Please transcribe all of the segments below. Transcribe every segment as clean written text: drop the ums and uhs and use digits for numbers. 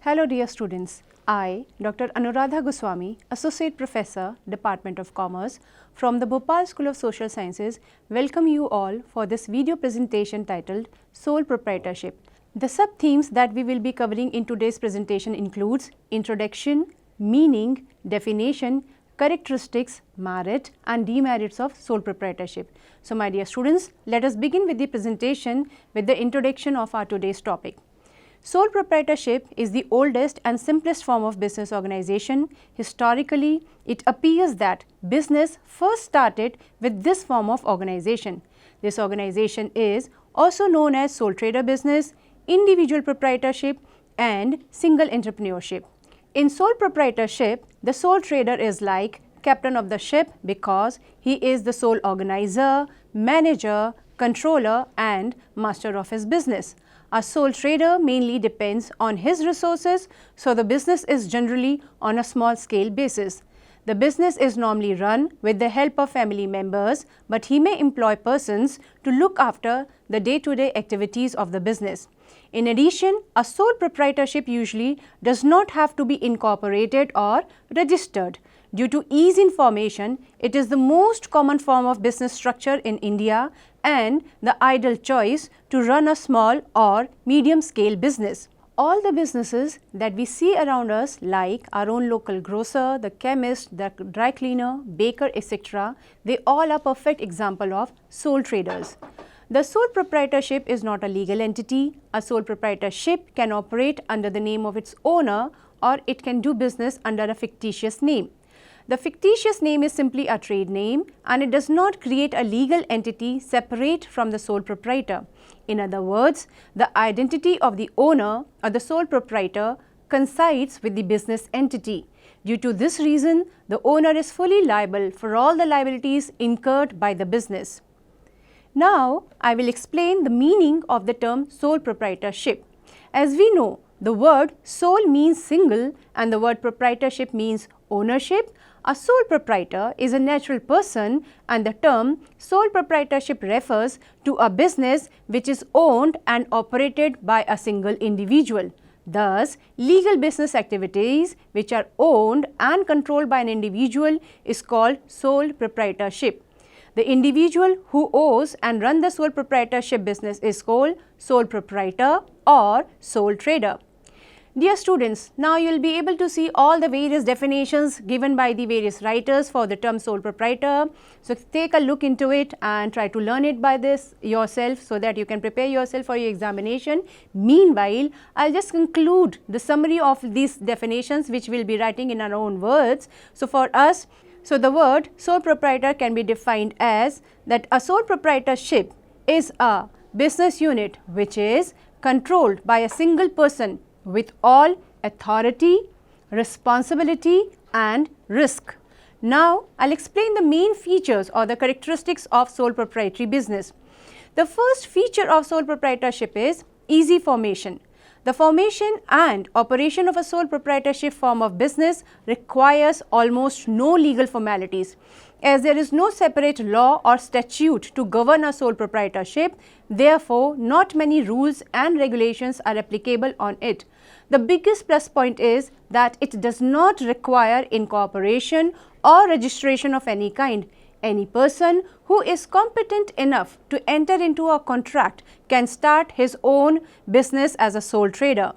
Hello dear students, I, Dr. Anuradha Goswami, Associate Professor, Department of Commerce from the Bhopal School of Social Sciences, welcome you all for this video presentation titled Sole Proprietorship. The sub-themes that we will be covering in today's presentation includes introduction, meaning, definition, characteristics, merit and demerits of sole proprietorship. So my dear students, let us begin with the presentation with the introduction of our today's topic. Sole proprietorship is the oldest and simplest form of business organization. Historically, it appears that business first started with this form of organization. This organization is also known as sole trader business, individual proprietorship and single entrepreneurship. In sole proprietorship, the sole trader is like captain of the ship because he is the sole organizer, manager, controller and master of his business. A sole trader mainly depends on his resources, so the business is generally on a small scale basis. The business is normally run with the help of family members, but he may employ persons to look after the day-to-day activities of the business. In addition, a sole proprietorship usually does not have to be incorporated or registered. Due to ease in formation, it is the most common form of business structure in India and the ideal choice to run a small or medium scale business. All the businesses that we see around us, like our own local grocer, the chemist, the dry cleaner, baker, etc., they all are perfect example of sole traders. The sole proprietorship is not a legal entity. A sole proprietorship can operate under the name of its owner or it can do business under a fictitious name. The fictitious name is simply a trade name and it does not create a legal entity separate from the sole proprietor. In other words, the identity of the owner or the sole proprietor coincides with the business entity. Due to this reason, the owner is fully liable for all the liabilities incurred by the business. Now, I will explain the meaning of the term sole proprietorship. As we know, the word sole means single and the word proprietorship means ownership. A sole proprietor is a natural person and the term sole proprietorship refers to a business which is owned and operated by a single individual. Thus, legal business activities which are owned and controlled by an individual is called sole proprietorship. The individual who owns and runs the sole proprietorship business is called sole proprietor or sole trader. Dear students, now you will be able to see all the various definitions given by the various writers for the term sole proprietor. So, take a look into it and try to learn it by this yourself so that you can prepare yourself for your examination. Meanwhile, I will just conclude the summary of these definitions which we will be writing in our own words. So, for us, the word sole proprietor can be defined as that a sole proprietorship is a business unit which is controlled by a single person with all authority, responsibility and risk. Now, I will explain the main features or the characteristics of sole proprietary business. The first feature of sole proprietorship is easy formation. The formation and operation of a sole proprietorship form of business requires almost no legal formalities. As there is no separate law or statute to govern a sole proprietorship, therefore, not many rules and regulations are applicable on it. The biggest plus point is that it does not require incorporation or registration of any kind. Any person who is competent enough to enter into a contract can start his own business as a sole trader.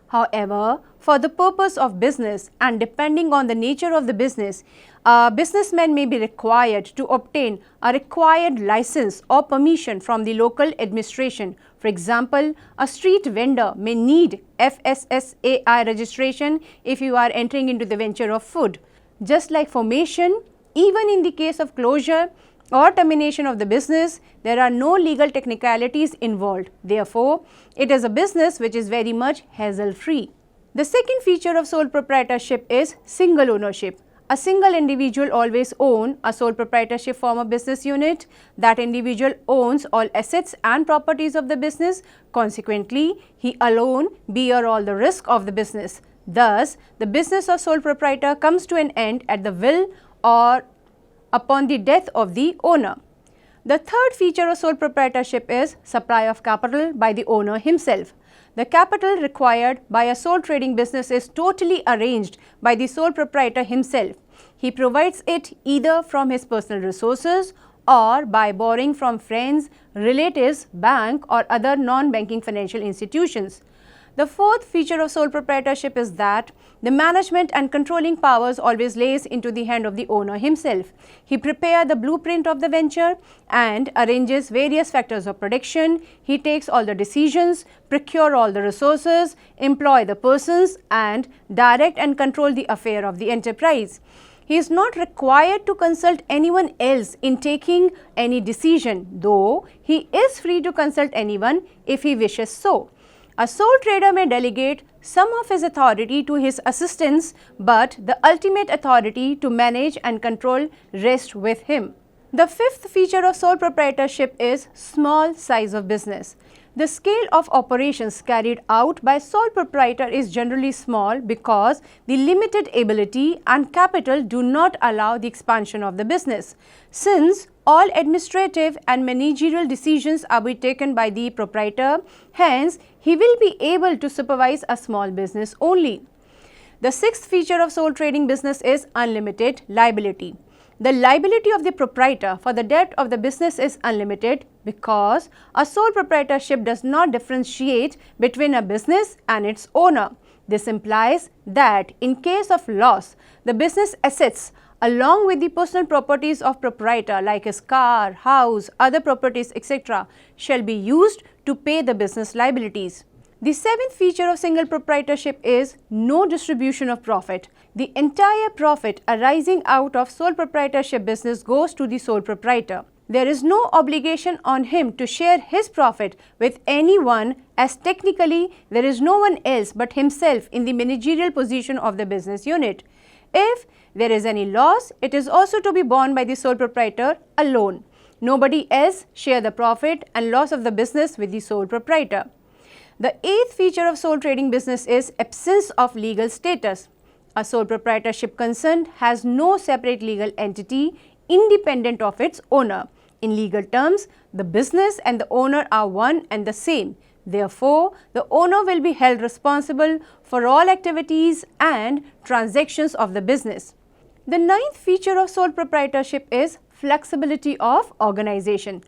However, for the purpose of business and depending on the nature of the business, a businessman may be required to obtain a required license or permission from the local administration. For example, a street vendor may need FSSAI registration if you are entering into the venture of food. Just like formation, even in the case of closure or termination of the business, there are no legal technicalities involved. Therefore, it is a business which is very much hassle-free. The second feature of sole proprietorship is single ownership. A single individual always owns a sole proprietorship form of business unit. That individual owns all assets and properties of the business. Consequently, he alone bears all the risk of the business. Thus, the business of sole proprietor comes to an end at the will or upon the death of the owner. The third feature of sole proprietorship is supply of capital by the owner himself. The capital required by a sole trading business is totally arranged by the sole proprietor himself. He provides it either from his personal resources or by borrowing from friends, relatives, bank or other non-banking financial institutions. The fourth feature of sole proprietorship is that the management and controlling powers always lays into the hand of the owner himself. He prepares the blueprint of the venture and arranges various factors of production. He takes all the decisions, procure all the resources, employ the persons and direct and control the affair of the enterprise. He is not required to consult anyone else in taking any decision, though he is free to consult anyone if he wishes so. A sole trader may delegate some of his authority to his assistants, but the ultimate authority to manage and control rests with him. The fifth feature of sole proprietorship is small size of business. The scale of operations carried out by sole proprietor is generally small because the limited ability and capital do not allow the expansion of the business. Since all administrative and managerial decisions are be taken by the proprietor, hence he will be able to supervise a small business only. The sixth feature of sole trading business is unlimited liability. The liability of the proprietor for the debt of the business is unlimited because a sole proprietorship does not differentiate between a business and its owner. This implies that in case of loss, the business assets along with the personal properties of proprietor like his car, house, other properties, etc. shall be used to pay the business liabilities. The seventh feature of single proprietorship is no distribution of profit. The entire profit arising out of sole proprietorship business goes to the sole proprietor. There is no obligation on him to share his profit with anyone, as technically there is no one else but himself in the managerial position of the business unit. If there is any loss, it is also to be borne by the sole proprietor alone. Nobody else share the profit and loss of the business with the sole proprietor. The eighth feature of sole trading business is absence of legal status. A sole proprietorship concern has no separate legal entity independent of its owner. In legal terms, the business and the owner are one and the same. Therefore, the owner will be held responsible for all activities and transactions of the business. The ninth feature of sole proprietorship is flexibility of organization.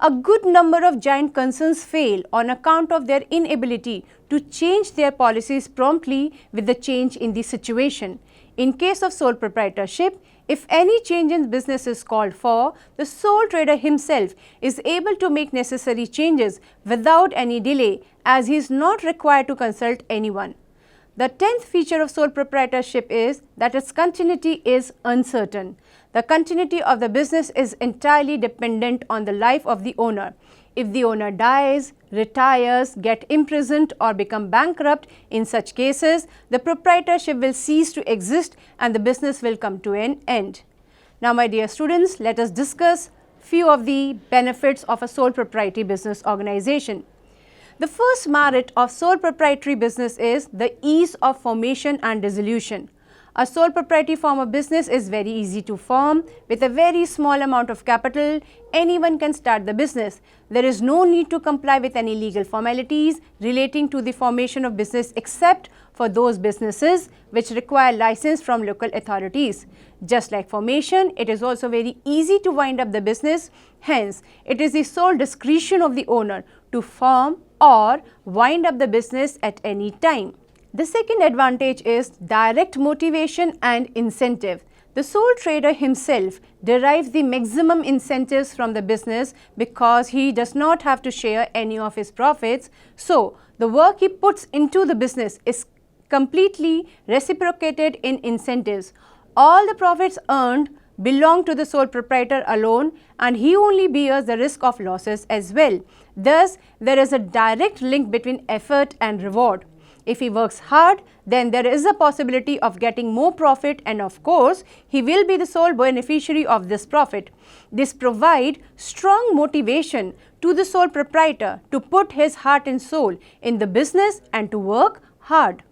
A good number of giant concerns fail on account of their inability to change their policies promptly with the change in the situation. In case of sole proprietorship, if any change in business is called for, the sole trader himself is able to make necessary changes without any delay, as he is not required to consult anyone. The 10th feature of sole proprietorship is that its continuity is uncertain. The continuity of the business is entirely dependent on the life of the owner. If the owner dies, retires, gets imprisoned or become bankrupt, in such cases, the proprietorship will cease to exist and the business will come to an end. Now, my dear students, let us discuss few of the benefits of a sole proprietary business organization. The first merit of sole proprietary business is the ease of formation and dissolution. A sole proprietary form of business is very easy to form. With a very small amount of capital, anyone can start the business. There is no need to comply with any legal formalities relating to the formation of business except for those businesses which require license from local authorities. Just like formation, it is also very easy to wind up the business. Hence, it is the sole discretion of the owner to form or wind up the business at any time. The second advantage is direct motivation and incentive. The sole trader himself derives the maximum incentives from the business because he does not have to share any of his profits. So, the work he puts into the business is completely reciprocated in incentives. All the profits earned belong to the sole proprietor alone and he only bears the risk of losses as well. Thus, there is a direct link between effort and reward. If he works hard, then there is a possibility of getting more profit and of course, he will be the sole beneficiary of this profit. This provides strong motivation to the sole proprietor to put his heart and soul in the business and to work hard.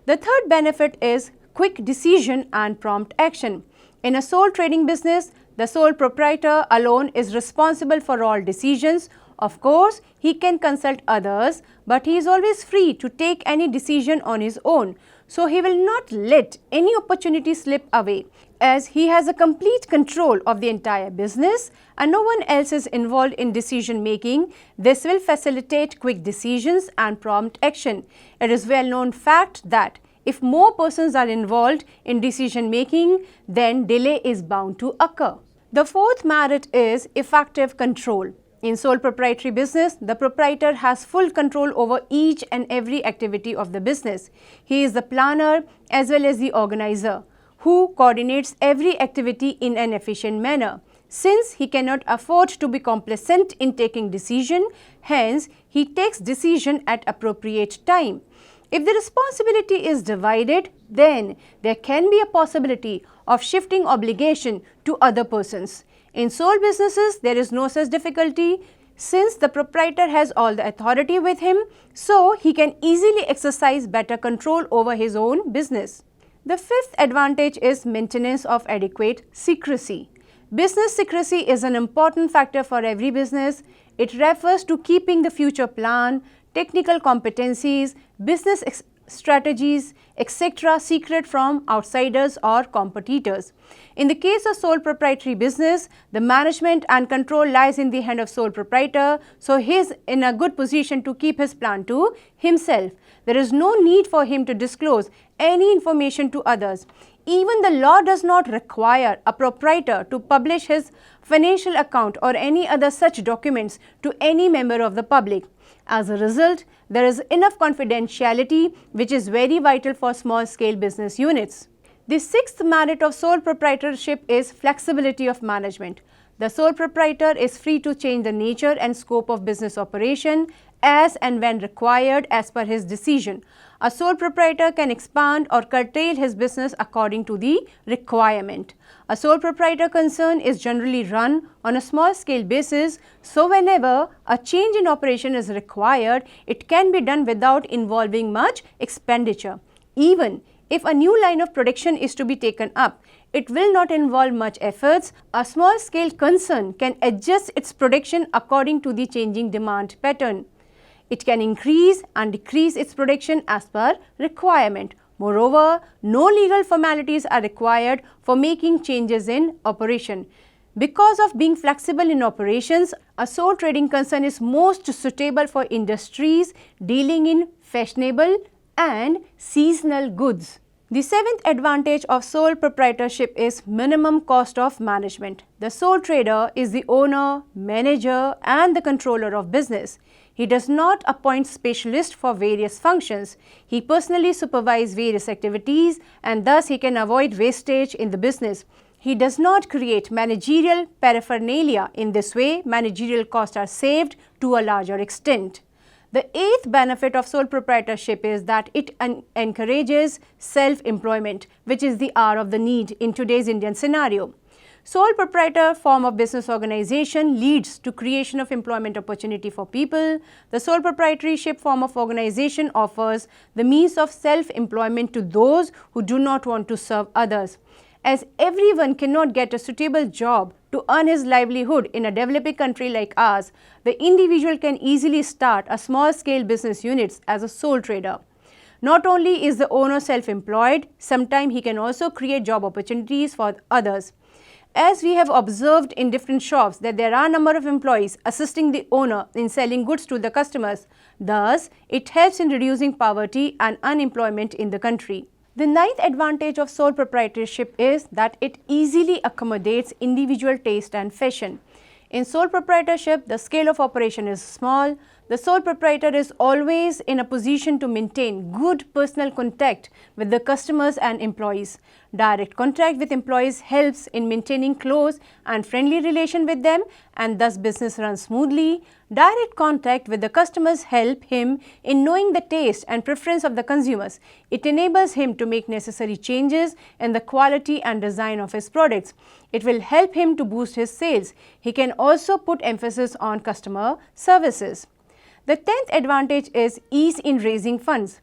The third benefit is quick decision and prompt action. In a sole trading business, the sole proprietor alone is responsible for all decisions. Of course, he can consult others, but he is always free to take any decision on his own. So he will not let any opportunity slip away, as he has a complete control of the entire business and no one else is involved in decision making. This will facilitate quick decisions and prompt action. It is well known fact that if more persons are involved in decision making, then delay is bound to occur. The fourth merit is effective control. In sole proprietary business, the proprietor has full control over each and every activity of the business. He is the planner as well as the organizer, who coordinates every activity in an efficient manner. Since he cannot afford to be complacent in taking decision, hence he takes decision at appropriate time. If the responsibility is divided, then there can be a possibility of shifting obligation to other persons. In sole businesses, there is no such difficulty since the proprietor has all the authority with him, so he can easily exercise better control over his own business. The fifth advantage is maintenance of adequate secrecy. Business secrecy is an important factor for every business. It refers to keeping the future plan, technical competencies, business strategies, etc. secret from outsiders or competitors. In the case of sole proprietary business, the management and control lies in the hand of sole proprietor, so he is in a good position to keep his plan to himself. There is no need for him to disclose any information to others. Even the law does not require a proprietor to publish his financial account or any other such documents to any member of the public. As a result, there is enough confidentiality, which is very vital for small-scale business units. The sixth merit of sole proprietorship is flexibility of management. The sole proprietor is free to change the nature and scope of business operation as and when required as per his decision. A sole proprietor can expand or curtail his business according to the requirement. A sole proprietor concern is generally run on a small scale basis, so whenever a change in operation is required, it can be done without involving much expenditure. Even if a new line of production is to be taken up, it will not involve much efforts. A small scale concern can adjust its production according to the changing demand pattern. It can increase and decrease its production as per requirement. Moreover, no legal formalities are required for making changes in operation. Because of being flexible in operations, a sole trading concern is most suitable for industries dealing in fashionable and seasonal goods. The seventh advantage of sole proprietorship is minimum cost of management. The sole trader is the owner, manager, and the controller of business. He does not appoint specialists for various functions. He personally supervises various activities and thus he can avoid wastage in the business. He does not create managerial paraphernalia. In this way, managerial costs are saved to a larger extent. The eighth benefit of sole proprietorship is that it encourages self-employment, which is the hour of the need in today's Indian scenario. Sole proprietor form of business organization leads to creation of employment opportunity for people. The sole proprietorship form of organization offers the means of self-employment to those who do not want to serve others. As everyone cannot get a suitable job to earn his livelihood in a developing country like ours, the individual can easily start a small-scale business units as a sole trader. Not only is the owner self-employed, sometimes he can also create job opportunities for others. As we have observed in different shops that there are a number of employees assisting the owner in selling goods to the customers. Thus, it helps in reducing poverty and unemployment in the country. The ninth advantage of sole proprietorship is that it easily accommodates individual taste and fashion. In sole proprietorship, the scale of operation is small. The sole proprietor is always in a position to maintain good personal contact with the customers and employees. Direct contact with employees helps in maintaining close and friendly relation with them and thus business runs smoothly. Direct contact with the customers help him in knowing the taste and preference of the consumers. It enables him to make necessary changes in the quality and design of his products. It will help him to boost his sales. He can also put emphasis on customer services. The 10th advantage is ease in raising funds.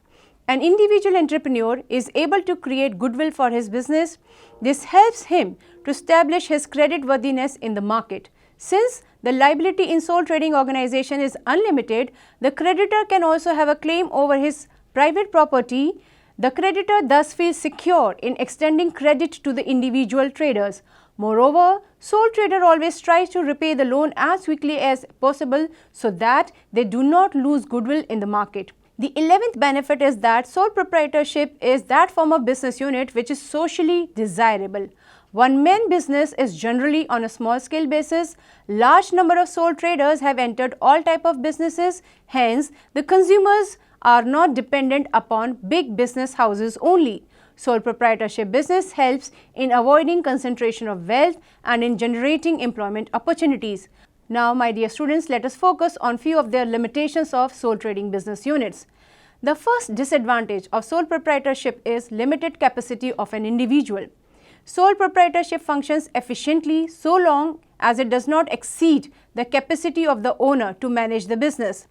An individual entrepreneur is able to create goodwill for his business. This helps him to establish his creditworthiness in the market. Since the liability in sole trading organization is unlimited, the creditor can also have a claim over his private property. The creditor thus feels secure in extending credit to the individual traders. Moreover, sole trader always tries to repay the loan as quickly as possible so that they do not lose goodwill in the market. The 11th benefit is that sole proprietorship is that form of business unit which is socially desirable. One-man business is generally on a small-scale basis. Large number of sole traders have entered all type of businesses. Hence, the consumers are not dependent upon big business houses only. Sole proprietorship business helps in avoiding concentration of wealth and in generating employment opportunities. Now, my dear students, let us focus on few of their limitations of sole trading business units. The first disadvantage of sole proprietorship is limited capacity of an individual. Sole proprietorship functions efficiently so long as it does not exceed the capacity of the owner to manage the business.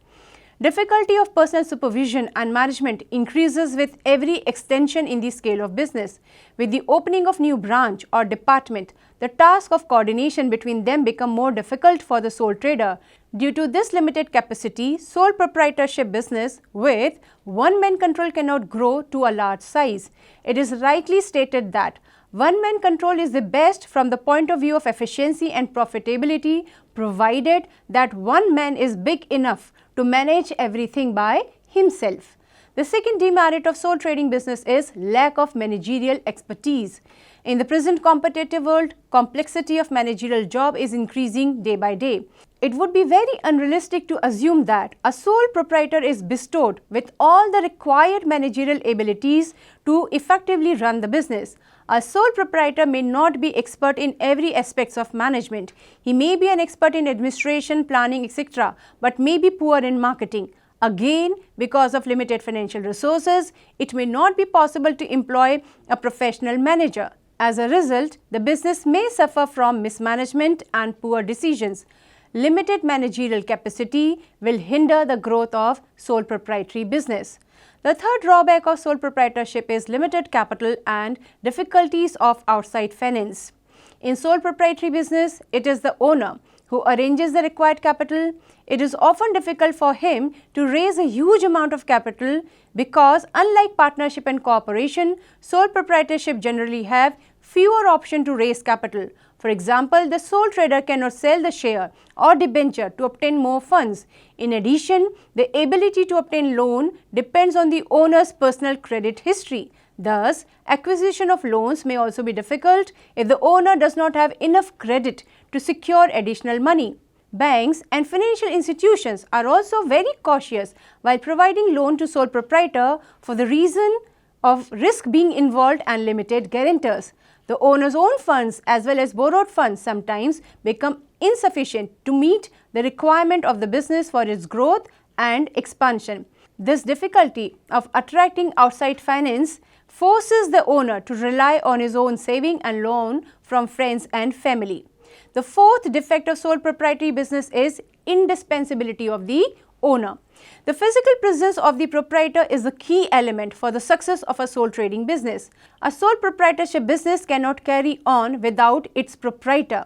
Difficulty of personal supervision and management increases with every extension in the scale of business. With the opening of new branch or department, the task of coordination between them become more difficult for the sole trader. Due to this limited capacity, sole proprietorship business with one-man control cannot grow to a large size. It is rightly stated that one-man control is the best from the point of view of efficiency and profitability, provided that one man is big enough to manage everything by himself. The second demerit of sole trading business is lack of managerial expertise. In the present competitive world, complexity of managerial job is increasing day by day. It would be very unrealistic to assume that a sole proprietor is bestowed with all the required managerial abilities to effectively run the business. A sole proprietor may not be expert in every aspects of management. He may be an expert in administration, planning, etc., but may be poor in marketing. Again, because of limited financial resources, it may not be possible to employ a professional manager. As a result, the business may suffer from mismanagement and poor decisions. Limited managerial capacity will hinder the growth of sole proprietary business. The third drawback of sole proprietorship is limited capital and difficulties of outside finance. In sole proprietary business, it is the owner who arranges the required capital. It is often difficult for him to raise a huge amount of capital because, unlike partnership and cooperation, sole proprietorship generally have fewer options to raise capital. For example, the sole trader cannot sell the share or debenture to obtain more funds. In addition, the ability to obtain loan depends on the owner's personal credit history. Thus, acquisition of loans may also be difficult if the owner does not have enough credit to secure additional money. Banks and financial institutions are also very cautious while providing loan to sole proprietor for the reason of risk being involved and limited guarantors. The owner's own funds as well as borrowed funds sometimes become insufficient to meet the requirement of the business for its growth and expansion. This difficulty of attracting outside finance forces the owner to rely on his own saving and loan from friends and family. The fourth defect of sole proprietary business is indispensability of the owner. The physical presence of the proprietor is the key element for the success of a sole trading business. A sole proprietorship business cannot carry on without its proprietor.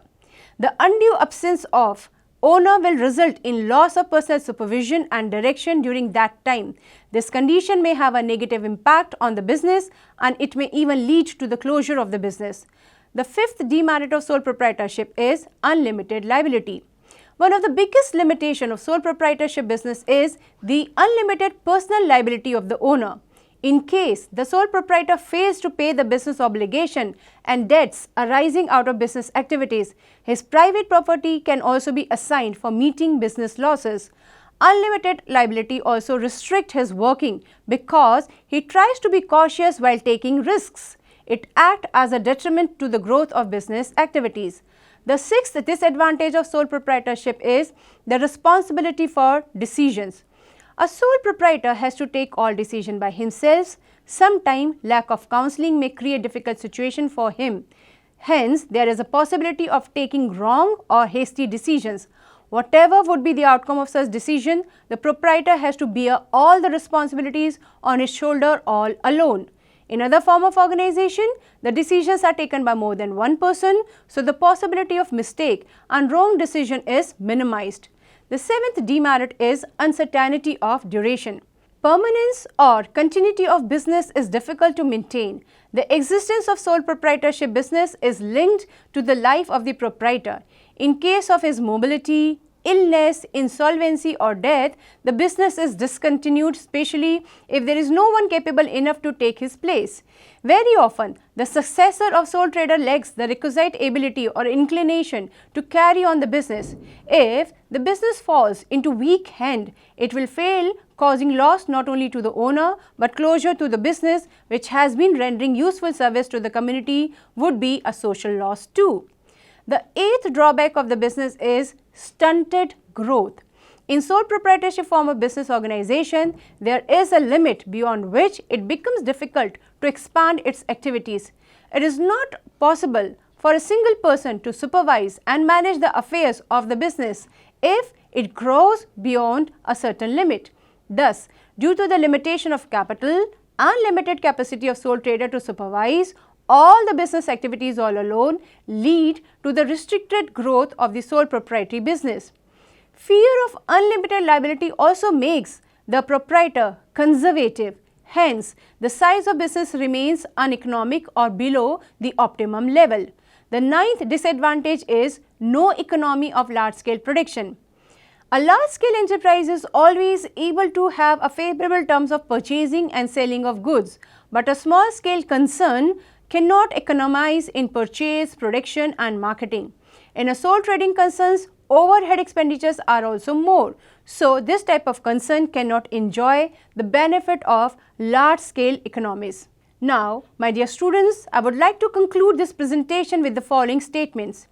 The undue absence of owner will result in loss of personal supervision and direction during that time. This condition may have a negative impact on the business and it may even lead to the closure of the business. The fifth demerit of sole proprietorship is unlimited liability. One of the biggest limitations of sole proprietorship business is the unlimited personal liability of the owner. In case the sole proprietor fails to pay the business obligation and debts arising out of business activities, his private property can also be assigned for meeting business losses. Unlimited liability also restricts his working because he tries to be cautious while taking risks. It acts as a detriment to the growth of business activities. The sixth disadvantage of sole proprietorship is the responsibility for decisions. A sole proprietor has to take all decisions by himself. Sometimes lack of counseling may create difficult situation for him. Hence, there is a possibility of taking wrong or hasty decisions. Whatever would be the outcome of such decision, the proprietor has to bear all the responsibilities on his shoulder all alone. In other form of organization, the decisions are taken by more than one person, so the possibility of mistake and wrong decision is minimized. The seventh demerit is uncertainty of duration. Permanence or continuity of business is difficult to maintain. The existence of sole proprietorship business is linked to the life of the proprietor. In case of his mobility, illness, insolvency or death, the business is discontinued, especially if there is no one capable enough to take his place. Very often, the successor of sole trader lacks the requisite ability or inclination to carry on the business. If the business falls into weak hand, it will fail, causing loss not only to the owner but closure to the business which has been rendering useful service to the community would be a social loss too. The eighth drawback of the business is stunted growth. In sole proprietorship form of business organization, there is a limit beyond which it becomes difficult to expand its activities. It is not possible for a single person to supervise and manage the affairs of the business if it grows beyond a certain limit. Thus, due to the limitation of capital and limited capacity of sole trader to supervise all the business activities all alone lead to the restricted growth of the sole proprietary business. Fear of unlimited liability also makes the proprietor conservative. Hence, the size of business remains uneconomic or below the optimum level. The ninth disadvantage is no economy of large-scale production. A large-scale enterprise is always able to have a favorable terms of purchasing and selling of goods, but a small-scale concern cannot economize in purchase, production and marketing. In a sole trading concerns, overhead expenditures are also more. So, this type of concern cannot enjoy the benefit of large-scale economies. Now, my dear students, I would like to conclude this presentation with the following statements.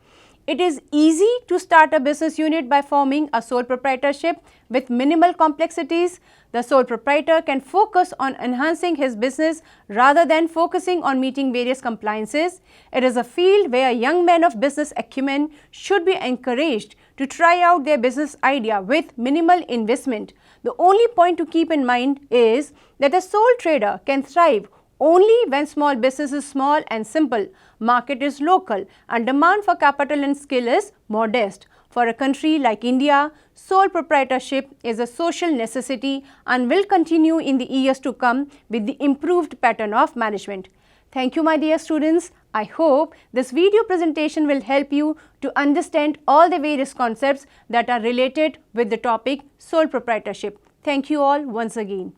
It is easy to start a business unit by forming a sole proprietorship with minimal complexities. The sole proprietor can focus on enhancing his business rather than focusing on meeting various compliances. It is a field where young men of business acumen should be encouraged to try out their business idea with minimal investment. The only point to keep in mind is that a sole trader can thrive only when small business is small and simple, market is local and demand for capital and skill is modest. For a country like India, sole proprietorship is a social necessity and will continue in the years to come with the improved pattern of management. Thank you, my dear students. I hope this video presentation will help you to understand all the various concepts that are related with the topic sole proprietorship. Thank you all once again.